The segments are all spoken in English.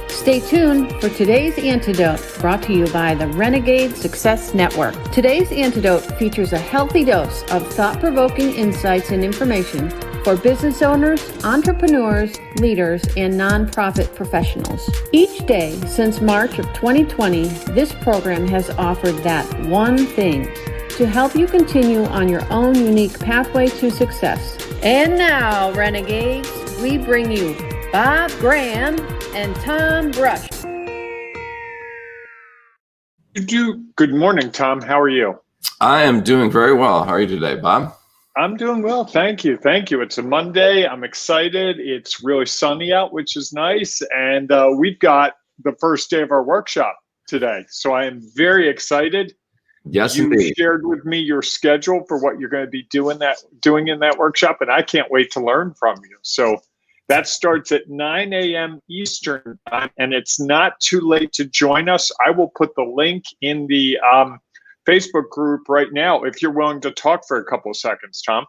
Stay tuned for today's Antidote, brought to you by the Renegade Success Network. Today's Antidote features a healthy dose of thought-provoking insights and information for business owners, entrepreneurs, leaders, and nonprofit professionals. Each day since March of 2020, this program has offered that one thing to help you continue on your own unique pathway to success. And now, Renegades, we bring you Bob Graham and Tom Brush. Good morning, Tom. How are you? I am doing very well. How are you today, Bob? I'm doing well. Thank you. Thank you. It's a Monday. I'm excited. It's really sunny out, which is nice. And we've got the first day of our workshop today. So I am very excited. Yes, you indeed. shared with me your schedule for what you're going to be doing in that workshop, and I can't wait to learn from you. So that starts at 9 a.m. Eastern time, and it's not too late to join us. I will put the link in the Facebook group right now if you're willing to talk for a couple of seconds, Tom.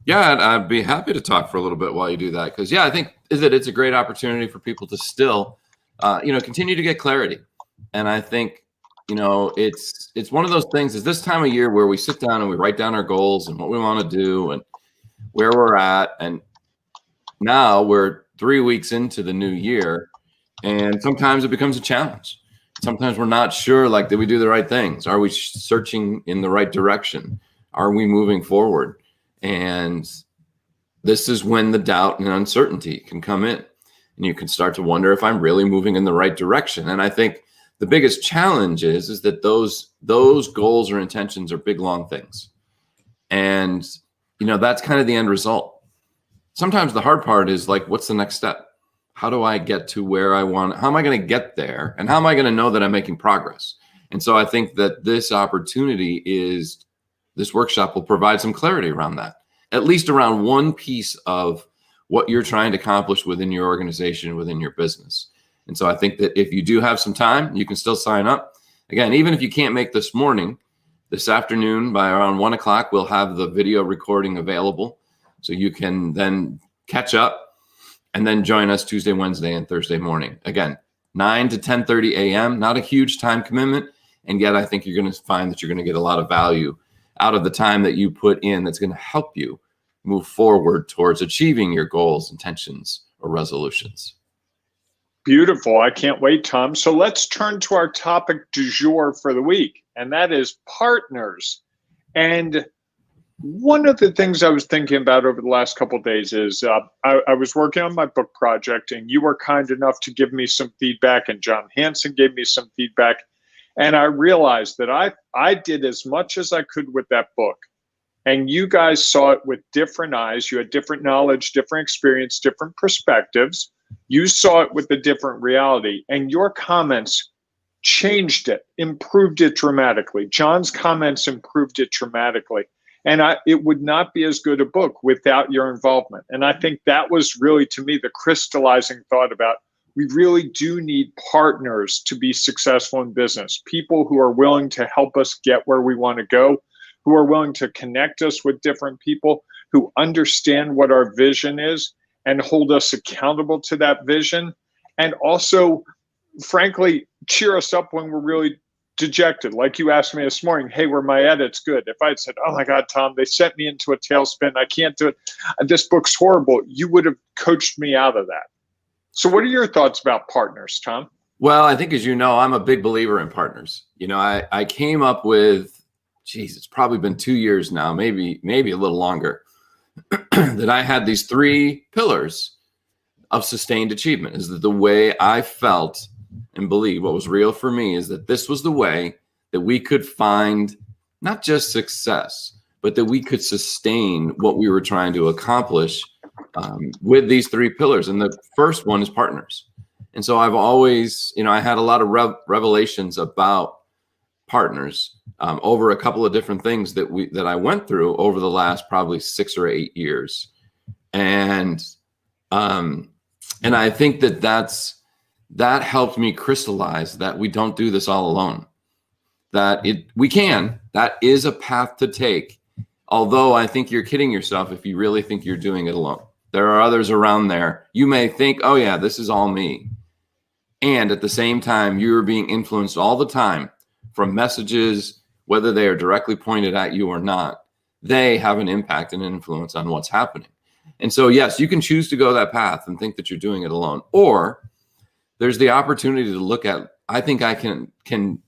Yeah, I'd be happy to talk for a little bit while you do that, because I think it's a great opportunity for people to still, continue to get clarity. And I think, it's one of those things. Is this time of year where we sit down and we write down our goals and what we want to do and where we're at, and now we're 3 weeks into the new year, and sometimes it becomes a challenge. Sometimes we're not sure, did we do the right things? Are we searching in the right direction? Are we moving forward? And this is when the doubt and uncertainty can come in, and you can start to wonder if I'm really moving in the right direction. And I think the biggest challenge is that those goals or intentions are big, long things. And, that's kind of the end result. Sometimes the hard part is what's the next step? How do I get to where I want? How am I going to get there? And how am I going to know that I'm making progress? And so I think that this workshop will provide some clarity around that, at least around one piece of what you're trying to accomplish within your organization, within your business. And so I think that if you do have some time, you can still sign up. Again, even if you can't make this morning, this afternoon by around 1 o'clock, we'll have the video recording available. So you can then catch up and then join us Tuesday, Wednesday, and Thursday morning. Again, 9 to 10:30 a.m., not a huge time commitment. And yet I think you're going to find that you're going to get a lot of value out of the time that you put in that's going to help you move forward towards achieving your goals, intentions, or resolutions. Beautiful. I can't wait, Tom. So let's turn to our topic du jour for the week, and that is partners. And one of the things I was thinking about over the last couple of days is I was working on my book project, and you were kind enough to give me some feedback, and John Hanson gave me some feedback. And I realized that I did as much as I could with that book. And you guys saw it with different eyes. You had different knowledge, different experience, different perspectives. You saw it with a different reality. And your comments changed it, improved it dramatically. John's comments improved it dramatically. And it would not be as good a book without your involvement. And I think that was really, to me, the crystallizing thought about we really do need partners to be successful in business, people who are willing to help us get where we want to go, who are willing to connect us with different people, who understand what our vision is and hold us accountable to that vision. And also, frankly, cheer us up when we're really dejected. Like you asked me this morning, hey, were my edits good? If I had said, oh my God, Tom, they sent me into a tailspin, I can't do it, this book's horrible, you would have coached me out of that. So what are your thoughts about partners, Tom? Well, I think, as you know, I'm a big believer in partners. I came up with, it's probably been 2 years now, maybe a little longer, that I had these 3 pillars of sustained achievement. Is that the way I felt and believe what was real for me is that this was the way that we could find not just success, but that we could sustain what we were trying to accomplish with these 3 pillars. And the first one is partners. And so I've always, I had a lot of revelations about partners over a couple of different things that I went through over the last probably 6 or 8 years. And I think that helped me crystallize that we don't do this all alone, that that is a path to take. Although I think you're kidding yourself if you really think you're doing it alone. There are others around there. You may think, oh yeah, this is all me. And at the same time, you're being influenced all the time from messages, whether they are directly pointed at you or not. They have an impact and influence on what's happening. And so, yes, you can choose to go that path and think that you're doing it alone. Or there's the opportunity to look at, I think I can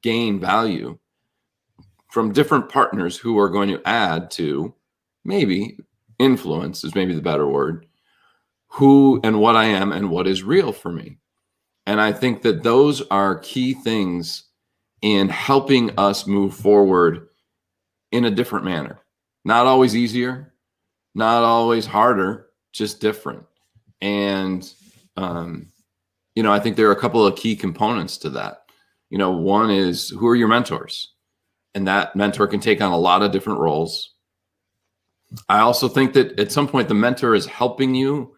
gain value from different partners who are going to add to, maybe influence is maybe the better word, who and what I am and what is real for me. And I think that those are key things in helping us move forward in a different manner. Not always easier, not always harder, just different. And, I think there are a couple of key components to that. One is, who are your mentors? And that mentor can take on a lot of different roles. I also think that at some point the mentor is helping you,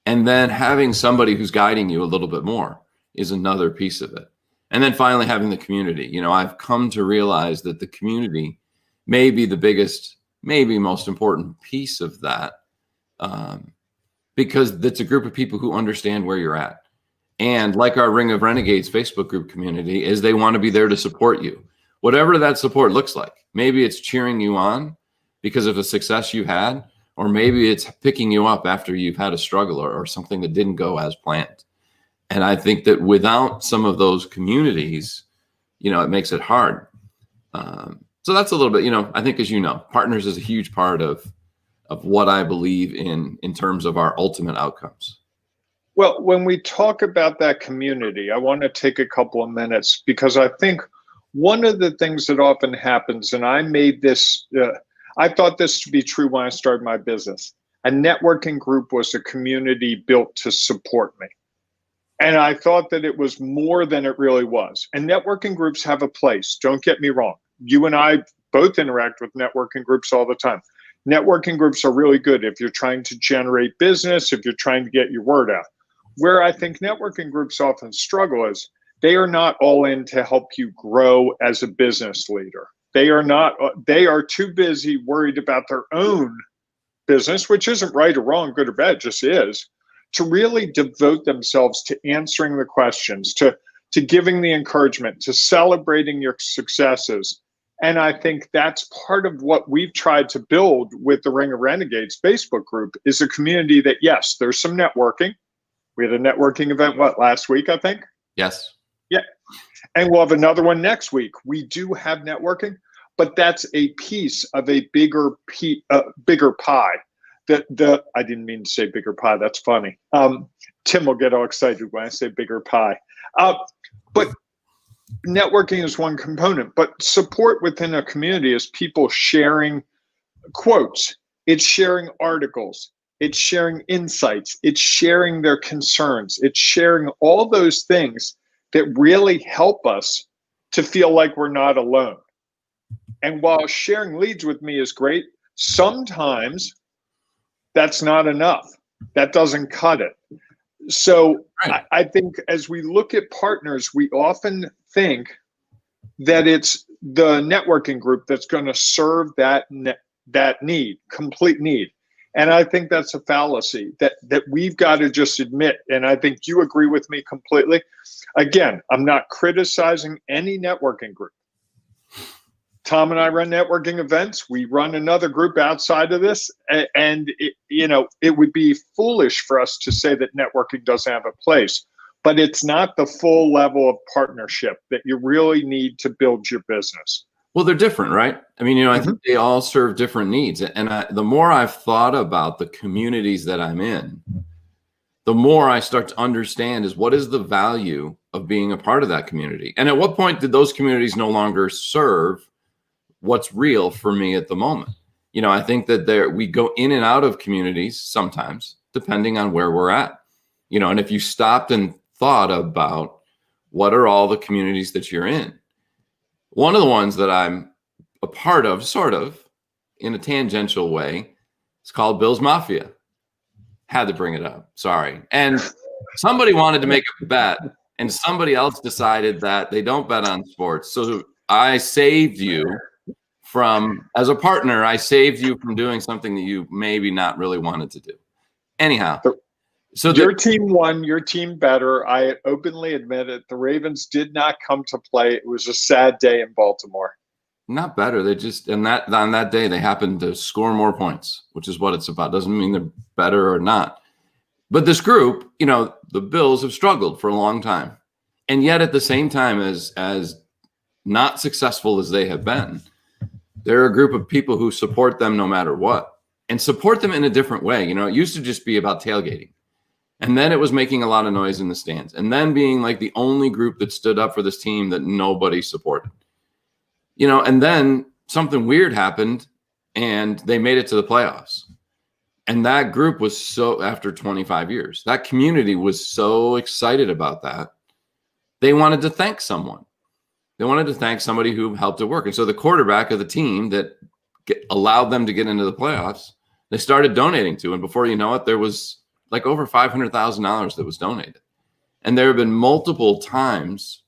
and then having somebody who's guiding you a little bit more is another piece of it. And then finally, having the community. I've come to realize that the community may be the biggest, maybe most important piece of that, because it's a group of people who understand where you're at. And like our Ring of Renegades Facebook group community, is they want to be there to support you. Whatever that support looks like. Maybe it's cheering you on because of a success you had, or maybe it's picking you up after you've had a struggle or something that didn't go as planned. And I think that without some of those communities, it makes it hard. So that's a little bit, I think, as you know, partners is a huge part of what I believe in terms of our ultimate outcomes. Well, when we talk about that community, I want to take a couple of minutes, because I think one of the things that often happens, and I made this, I thought this to be true when I started my business. A networking group was a community built to support me. And I thought that it was more than it really was. And networking groups have a place. Don't get me wrong. You and I both interact with networking groups all the time. Networking groups are really good if you're trying to generate business, if you're trying to get your word out. Where I think networking groups often struggle is they are not all in to help you grow as a business leader. They are too busy worried about their own business, which isn't right or wrong, good or bad, just is, to really devote themselves to answering the questions, to giving the encouragement, to celebrating your successes. And I think that's part of what we've tried to build with the Ring of Renegades Facebook group, is a community that, yes, there's some networking. We had a networking event, last week, I think? Yes. Yeah. And we'll have another one next week. We do have networking, but that's a piece of a bigger pie. I didn't mean to say bigger pie. That's funny. Tim will get all excited when I say bigger pie. But networking is one component, but support within a community is people sharing quotes. It's sharing articles. It's sharing insights. It's sharing their concerns. It's sharing all those things that really help us to feel like we're not alone. And while sharing leads with me is great, sometimes that's not enough. That doesn't cut it. So right. I think as we look at partners, we often think that it's the networking group that's going to serve that need, complete need. And I think that's a fallacy that we've got to just admit. And I think you agree with me completely. Again, I'm not criticizing any networking group. Tom and I run networking events. We run another group outside of this. And it would be foolish for us to say that networking doesn't have a place. But it's not the full level of partnership that you really need to build your business. Well, they're different, right? I mean, I think they all serve different needs. And the more I've thought about the communities that I'm in, the more I start to understand is what is the value of being a part of that community? And at what point did those communities no longer serve what's real for me at the moment? I think that we go in and out of communities sometimes, depending on where we're at. And if you stopped and thought about what are all the communities that you're in, one of the ones that I'm a part of, sort of, in a tangential way, is called Bill's Mafia. Had to bring it up. Sorry. And somebody wanted to make a bet, and somebody else decided that they don't bet on sports. So I saved you from, as a partner, I saved you from doing something that you maybe not really wanted to do. Anyhow, so your team won, your team better. I openly admit it. The Ravens did not come to play. It was a sad day in Baltimore. Not better. They just, on that day, they happened to score more points, which is what it's about. Doesn't mean they're better or not. But this group, the Bills have struggled for a long time. And yet at the same time, as not successful as they have been, they're a group of people who support them no matter what, and support them in a different way. It used to just be about tailgating. And then it was making a lot of noise in the stands. And then being like the only group that stood up for this team that nobody supported. And then something weird happened and they made it to the playoffs. And that group was after 25 years, that community was so excited about that. They wanted to thank someone. They wanted to thank somebody who helped it work. And so the quarterback of the team that allowed them to get into the playoffs, they started donating to. And before you know it, there was like over $500,000 that was donated. And there have been multiple times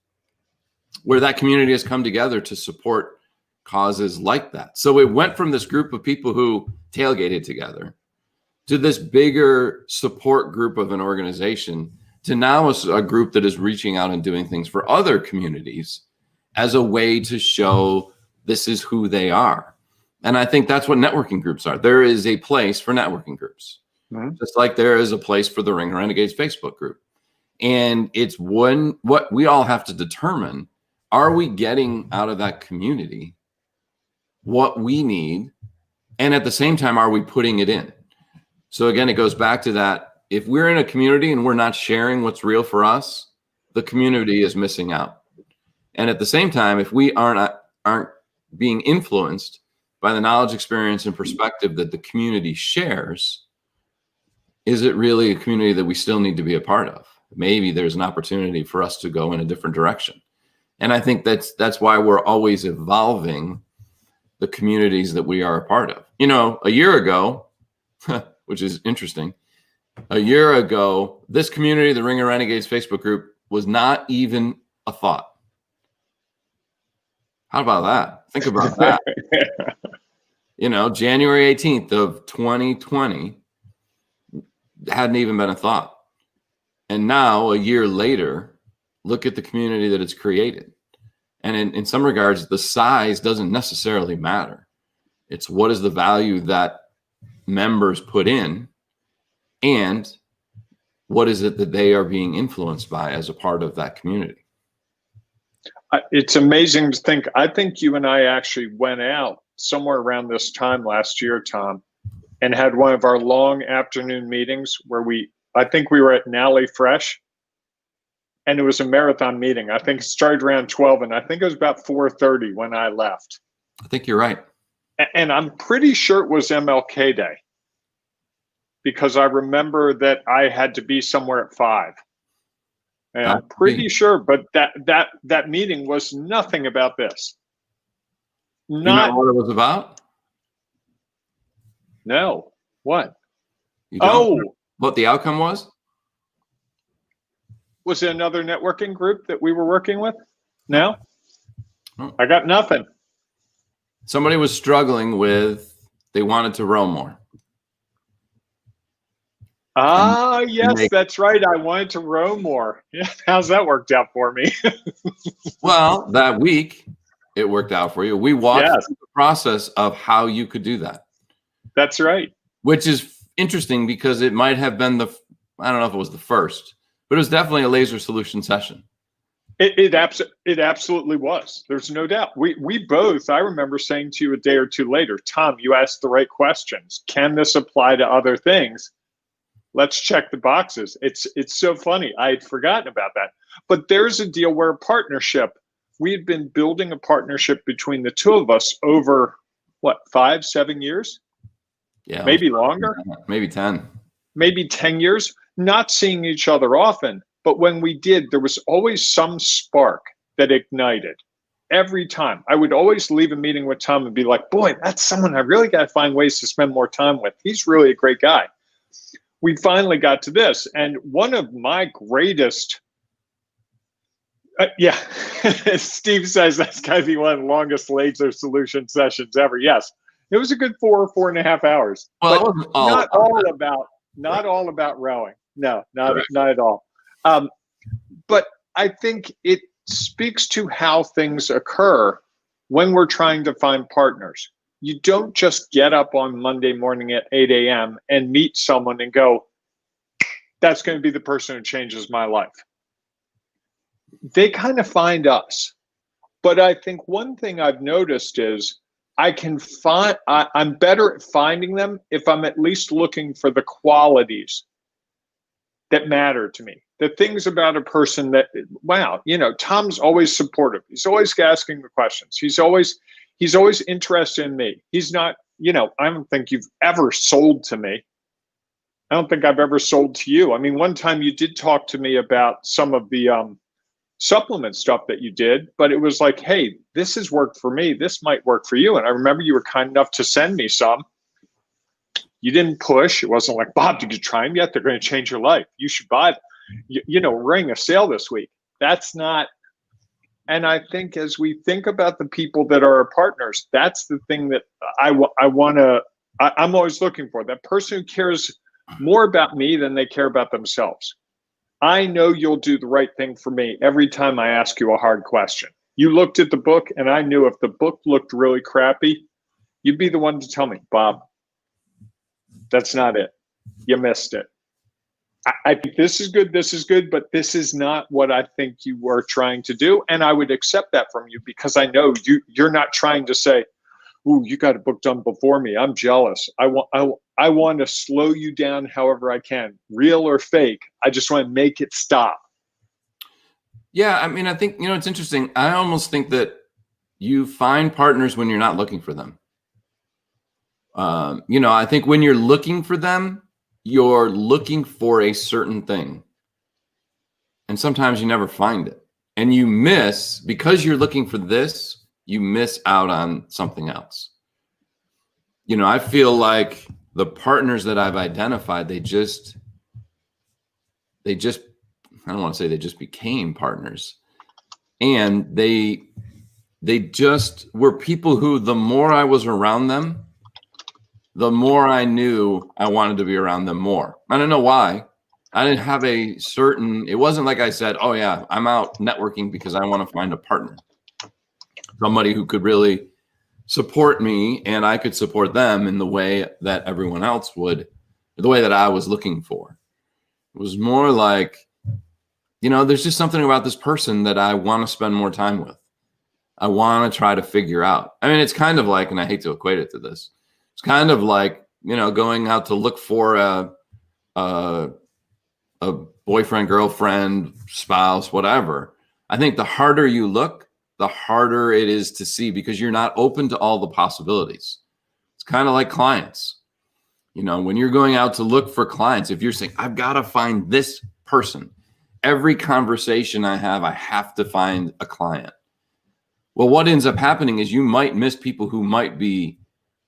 where that community has come together to support causes like that. So it went from this group of people who tailgated together to this bigger support group of an organization to now a group that is reaching out and doing things for other communities as a way to show this is who they are. And I think that's what networking groups are. There is a place for networking groups, just like there is a place for the Ring Renegades Facebook group. And it's what we all have to determine, are we getting out of that community what we need? And at the same time, are we putting it in? So again, it goes back to that. If we're in a community and we're not sharing what's real for us, the community is missing out. And at the same time, if we aren't being influenced by the knowledge, experience, and perspective that the community shares, is it really a community that we still need to be a part of? Maybe there's an opportunity for us to go in a different direction. And I think that's why we're always evolving the communities that we are a part of. A year ago, which is interesting, a year ago, this community, the Ring of Renegades Facebook group, was not even a thought. How about that? Think about that. January 18th of 2020 hadn't even been a thought. And now, a year later, look at the community that it's created. And in some regards, the size doesn't necessarily matter. It's what is the value that members put in, and what is it that they are being influenced by as a part of that community. It's amazing to think. I think you and I actually went out somewhere around this time last year, Tom, and had one of our long afternoon meetings where I think we were at Nally Fresh, and it was a marathon meeting. I think it started around 12, and I think it was about 4:30 when I left. I think you're right. And I'm pretty sure it was MLK Day, because I remember that I had to be somewhere at 5. And I'm pretty sure, but that meeting was nothing about this. You know what it was about? No. What? What the outcome was? Was it another networking group that we were working with? No? Oh. I got nothing. Somebody was struggling they wanted to row more. Yes, that's right. I wanted to row more. Yeah, how's that worked out for me? Well, that week, it worked out for you. We walked through the process of how you could do that. That's right. Which is interesting because it might have been I don't know if it was the first, but it was definitely a laser solution session. It absolutely was. There's no doubt. We both, I remember saying to you a day or two later, Tom, you asked the right questions. Can this apply to other things? Let's check the boxes. It's so funny. I had forgotten about that. But there's a deal where a partnership, we had been building a partnership between the two of us over, 5, 7 years? Yeah. Maybe longer? Maybe 10. Maybe 10 years, not seeing each other often. But when we did, there was always some spark that ignited. Every time. I would always leave a meeting with Tom and be like, boy, that's someone I really got to find ways to spend more time with. He's really a great guy. We finally got to this. And one of my greatest Yeah. Steve says that's got to be one of the longest laser solution sessions ever. Yes, it was a good 4.5 hours, Well, it but wasn't all not about all that. about Right. not all about rowing. No, not Correct. not at all. Um, but I think it speaks to how things occur when we're trying to find partners. You don't just get up on Monday morning at 8 a.m. and meet someone and go, that's going to be the person who changes my life. They kind of find us. But I think one thing I've noticed is I'm better at finding them if I'm at least looking for the qualities that matter to me. The things about a person that, wow, Tom's always supportive. He's always asking the questions. He's always interested in me. He's not, I don't think you've ever sold to me. I don't think I've ever sold to you. I mean, one time you did talk to me about some of the supplement stuff that you did, but it was like, hey, this has worked for me. This might work for you. And I remember you were kind enough to send me some. You didn't push. It wasn't like, Bob, did you try them yet? They're going to change your life. You should buy them. We're running a sale this week. That's not. And I think as we think about the people that are our partners, that's the thing that I'm always looking for. That person who cares more about me than they care about themselves. I know you'll do the right thing for me every time I ask you a hard question. You looked at the book, and I knew if the book looked really crappy, you'd be the one to tell me, Bob, that's not it. You missed it. I think this is good, but this is not what I think you were trying to do. And I would accept that from you because I know you're not trying to say, ooh, you got a book done before me. I'm jealous. I want to slow you down however I can, real or fake. I just want to make it stop. Yeah, I mean, I think, it's interesting. I almost think that you find partners when you're not looking for them. I think when you're looking for them, you're looking for a certain thing. And sometimes you never find it. And you miss, because you're looking for this, you miss out on something else. I feel like the partners that I've identified, they just, I don't want to say they just became partners. And they just were people who, the more I was around them, the more I knew I wanted to be around them more. I don't know why. I didn't have it wasn't like I said, oh yeah, I'm out networking because I want to find a partner. Somebody who could really support me and I could support them in the way that everyone else would, the way that I was looking for. It was more like, there's just something about this person that I want to spend more time with. I want to try to figure out. I mean, it's kind of like, and I hate to equate it to this, it's kind of like, going out to look for a boyfriend, girlfriend, spouse, whatever. I think the harder you look, the harder it is to see because you're not open to all the possibilities. It's kind of like clients. When you're going out to look for clients, if you're saying, I've got to find this person, every conversation I have to find a client. Well, what ends up happening is you might miss people who might be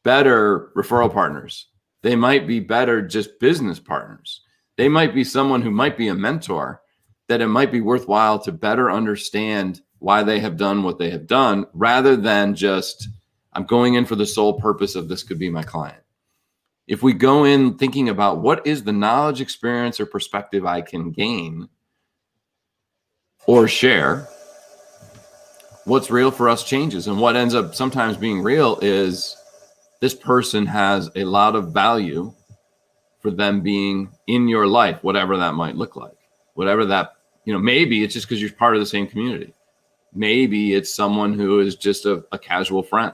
better referral partners. They might be better just business partners. They might be someone who might be a mentor that it might be worthwhile to better understand why they have done what they have done rather than just, I'm going in for the sole purpose of this could be my client. If we go in thinking about what is the knowledge, experience, or perspective I can gain or share, what's real for us changes. And what ends up sometimes being real is this person has a lot of value for them being in your life, whatever that might look like, whatever that, maybe it's just because you're part of the same community. Maybe it's someone who is just a casual friend.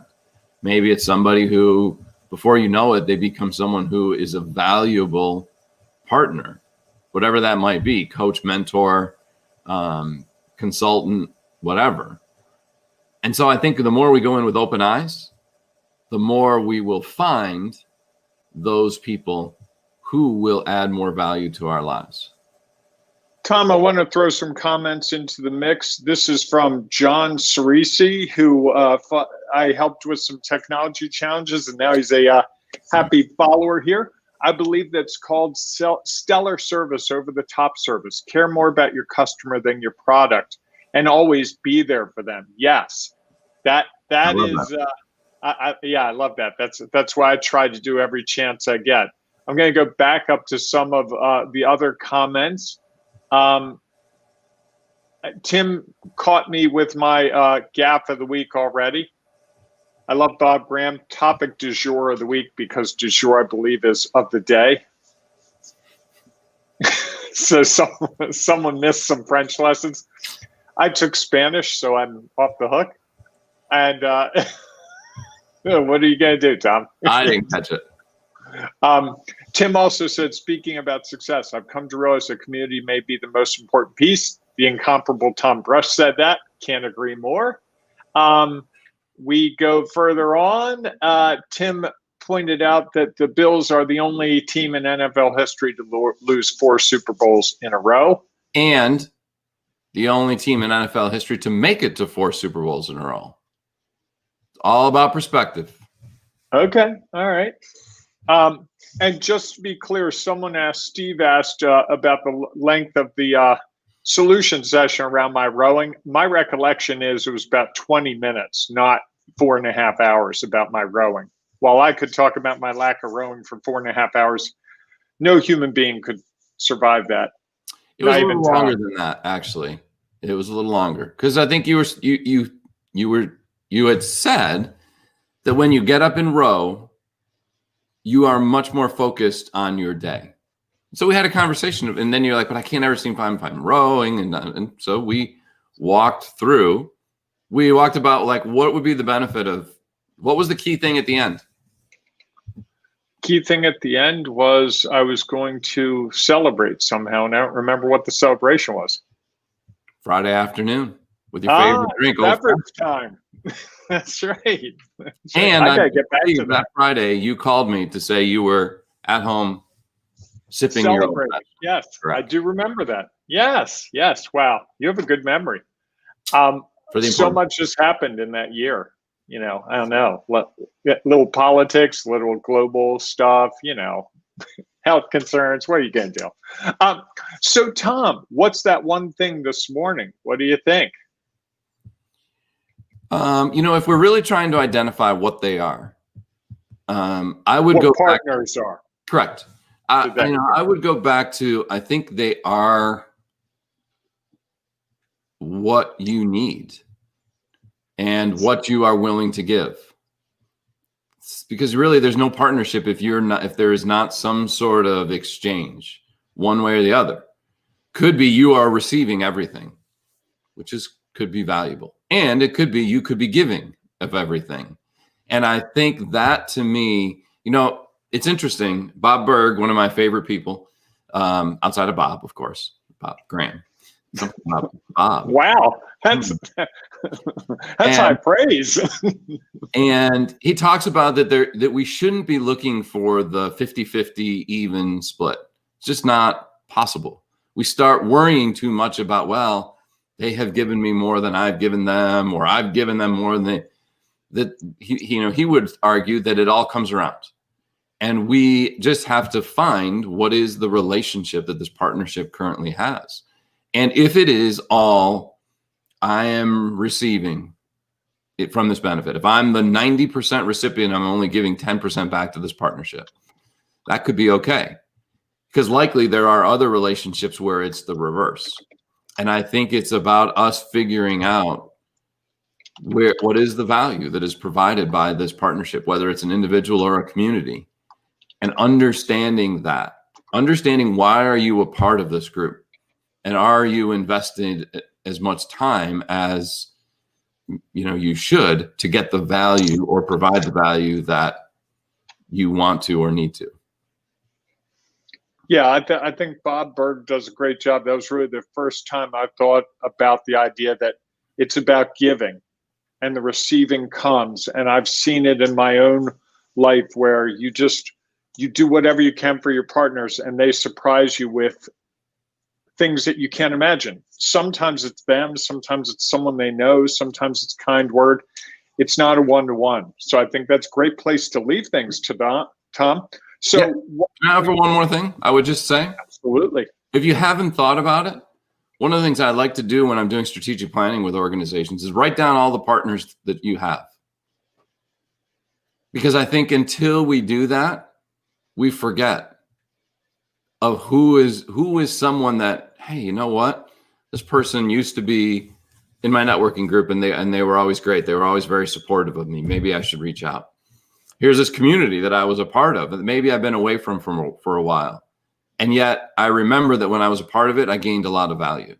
Maybe it's somebody who, before you know it, they become someone who is a valuable partner, whatever that might be, coach, mentor, consultant, whatever. And so I think the more we go in with open eyes, the more we will find those people who will add more value to our lives. Tom, I want to throw some comments into the mix. This is from John Cerisi, who I helped with some technology challenges, and now he's a happy follower here. I believe that's called stellar service over the top service. Care more about your customer than your product. and always be there for them. Yes, that is. that. I love that. That's why I try to do every chance I get. I'm going to go back up to some of the other comments. Tim caught me with my gaffe of the week already. I love Bob Graham. Topic du jour of the week, because du jour, I believe, is of the day. So someone missed some French lessons. I took Spanish, so I'm off the hook. And what are you going to do, Tom? I didn't catch it. Tim also said, speaking about success, I've come to realize the community may be the most important piece. The incomparable Tom Brush said that. Can't agree more. We go further on. Tim pointed out that the Bills are the only team in NFL history to lose 4 Super Bowls in a row. And the only team in NFL history to make it to 4 Super Bowls in a row. It's all about perspective. Okay. All right. And just to be clear, Steve asked about the length of the solution session around my rowing. My recollection is it was about 20 minutes, not 4.5 hours about my rowing. While I could talk about my lack of rowing for 4.5 hours, no human being could survive that. It was a little longer than that, actually. It was a little longer because I think you had said that when you get up and row, you are much more focused on your day. So we had a conversation, and then you're like, "But I can't ever seem if I'm rowing," and so we walked through. We walked about like what would be the benefit of what was the key thing at the end. Key thing at the end was I was going to celebrate somehow, and I don't remember what the celebration was. Friday afternoon with your favorite drink. Beverage time. That's right. And I gotta get back to that Friday, you called me to say you were at home sipping your own. Yes, correct. I do remember that. Yes. Wow, you have a good memory. So much has happened in that year. You know, I don't know, little politics, little global stuff, you know, health concerns. What are you going to do? So, Tom, what's that one thing this morning? What do you think? If we're really trying to identify what they are, I would go partners are. Correct. I would go back to, I think they are what you need and what you are willing to give. Because really there's no partnership if there is not some sort of exchange one way or the other. Could be you are receiving everything, which could be valuable. And it could be you could be giving of everything. And I think that, to me, it's interesting. Bob Berg, one of my favorite people, outside of Bob, of course, Bob Graham. Bob. Wow, that's high praise. And he talks about that we shouldn't be looking for the 50-50 even split. It's just not possible. We start worrying too much about, well, they have given me more than I've given them, or I've given them more than he would argue that it all comes around. And we just have to find what is the relationship that this partnership currently has. And if it is all I am receiving it from this benefit, if I'm the 90% recipient, I'm only giving 10% back to this partnership, that could be okay. Because likely there are other relationships where it's the reverse. And I think it's about us figuring out what is the value that is provided by this partnership, whether it's an individual or a community, and understanding why are you a part of this group? And are you investing as much time as you should to get the value or provide the value that you want to or need to? Yeah, I think Bob Berg does a great job. That was really the first time I thought about the idea that it's about giving and the receiving comes. And I've seen it in my own life where you do whatever you can for your partners and they surprise you with things that you can't imagine. Sometimes it's them, sometimes it's someone they know, sometimes it's a kind word. It's not a one-to-one. So I think that's a great place to leave things to Tom. So yeah. Can I offer one more thing? I would just say, absolutely. If you haven't thought about it, one of the things I like to do when I'm doing strategic planning with organizations is write down all the partners that you have. Because I think until we do that, we forget of who is someone that, hey, you know what? This person used to be in my networking group and they were always great. They were always very supportive of me. Maybe I should reach out. Here's this community that I was a part of that maybe I've been away from for a while. And yet I remember that when I was a part of it, I gained a lot of value.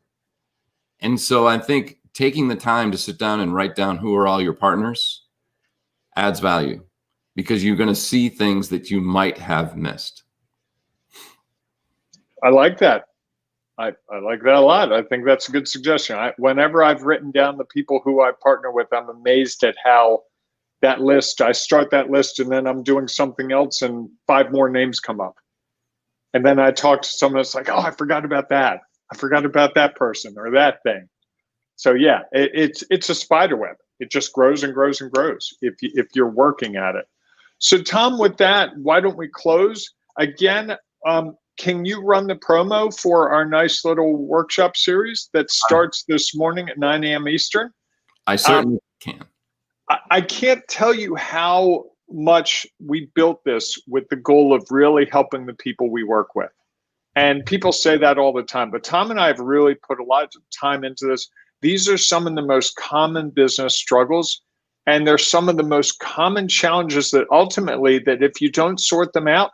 And so I think taking the time to sit down and write down who are all your partners adds value, because you're going to see things that you might have missed. I like that. I like that a lot. I think that's a good suggestion. Whenever I've written down the people who I partner with, I'm amazed at how that list, I start that list and then I'm doing something else and 5 more names come up. And then I talk to someone that's like, oh, I forgot about that. I forgot about that person or that thing. So yeah, it's a spider web. It just grows and grows and grows if you're working at it. So Tom, with that, why don't we close? Again, can you run the promo for our nice little workshop series that starts this morning at 9 a.m. Eastern? I certainly can. I can't tell you how much we built this with the goal of really helping the people we work with. And people say that all the time, but Tom and I have really put a lot of time into this. These are some of the most common business struggles, and they're some of the most common challenges that ultimately, that if you don't sort them out,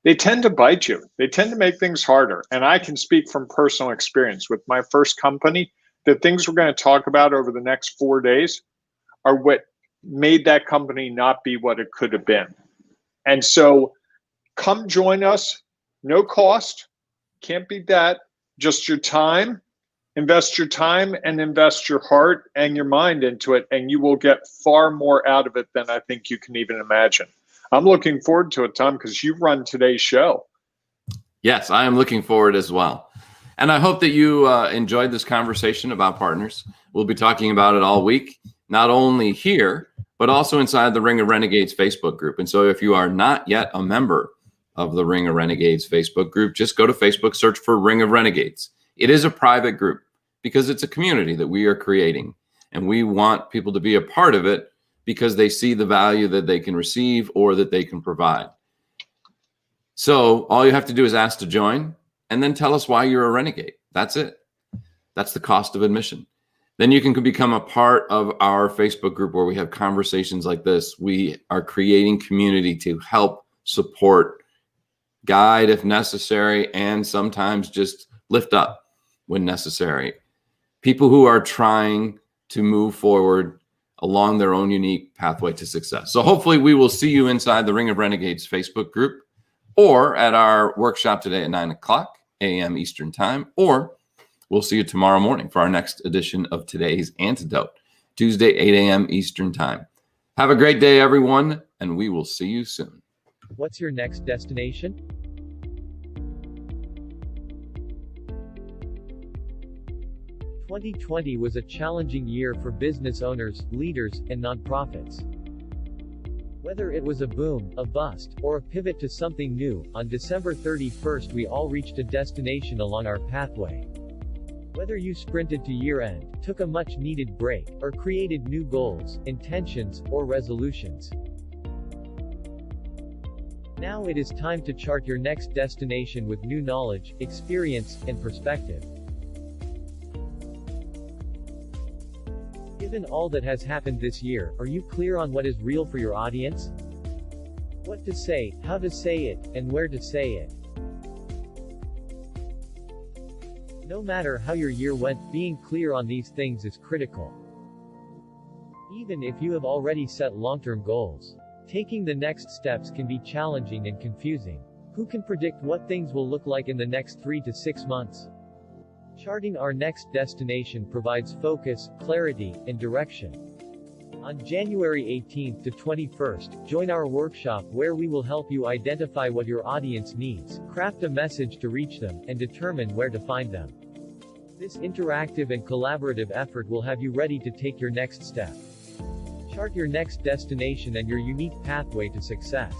they tend to bite you. They tend to make things harder. And I can speak from personal experience with my first company. The things we're going to talk about over the next 4 days are what made that company not be what it could have been. And so come join us, no cost, can't beat that, just your time. Invest your time and invest your heart and your mind into it, and you will get far more out of it than I think you can even imagine. I'm looking forward to it, Tom, because you run today's show. Yes, I am looking forward as well. And I hope that you enjoyed this conversation about partners. We'll be talking about it all week, not only here, but also inside the Ring of Renegades Facebook group. And so if you are not yet a member of the Ring of Renegades Facebook group, just go to Facebook, search for Ring of Renegades. It is a private group because it's a community that we are creating, and we want people to be a part of it because they see the value that they can receive or that they can provide. So all you have to do is ask to join and then tell us why you're a renegade. That's it. That's the cost of admission. Then you can become a part of our Facebook group where we have conversations like this. We are creating community to help, support, guide if necessary, and sometimes just lift up when necessary. People who are trying to move forward along their own unique pathway to success. So hopefully we will see you inside the Ring of Renegades Facebook group, or at our workshop today at 9 o'clock a.m. Eastern Time, or we'll see you tomorrow morning for our next edition of today's Antidote, Tuesday, 8 a.m. Eastern Time. Have a great day, everyone, and we will see you soon. What's your next destination? "2020 was a challenging year for business owners, leaders, and nonprofits. Whether it was a boom, a bust, or a pivot to something new, on December 31st we all reached a destination along our pathway. Whether you sprinted to year-end, took a much-needed break, or created new goals, intentions, or resolutions. Now it is time to chart your next destination with new knowledge, experience, and perspective. Given all that has happened this year, are you clear on what is real for your audience? What to say, how to say it, and where to say it? No matter how your year went, being clear on these things is critical. Even if you have already set long-term goals, taking the next steps can be challenging and confusing. Who can predict what things will look like in the next 3 to 6 months? Charting our next destination provides focus, clarity, and direction. On January 18th to 21st, join our workshop where we will help you identify what your audience needs, craft a message to reach them, and determine where to find them. This interactive and collaborative effort will have you ready to take your next step. Chart your next destination and your unique pathway to success.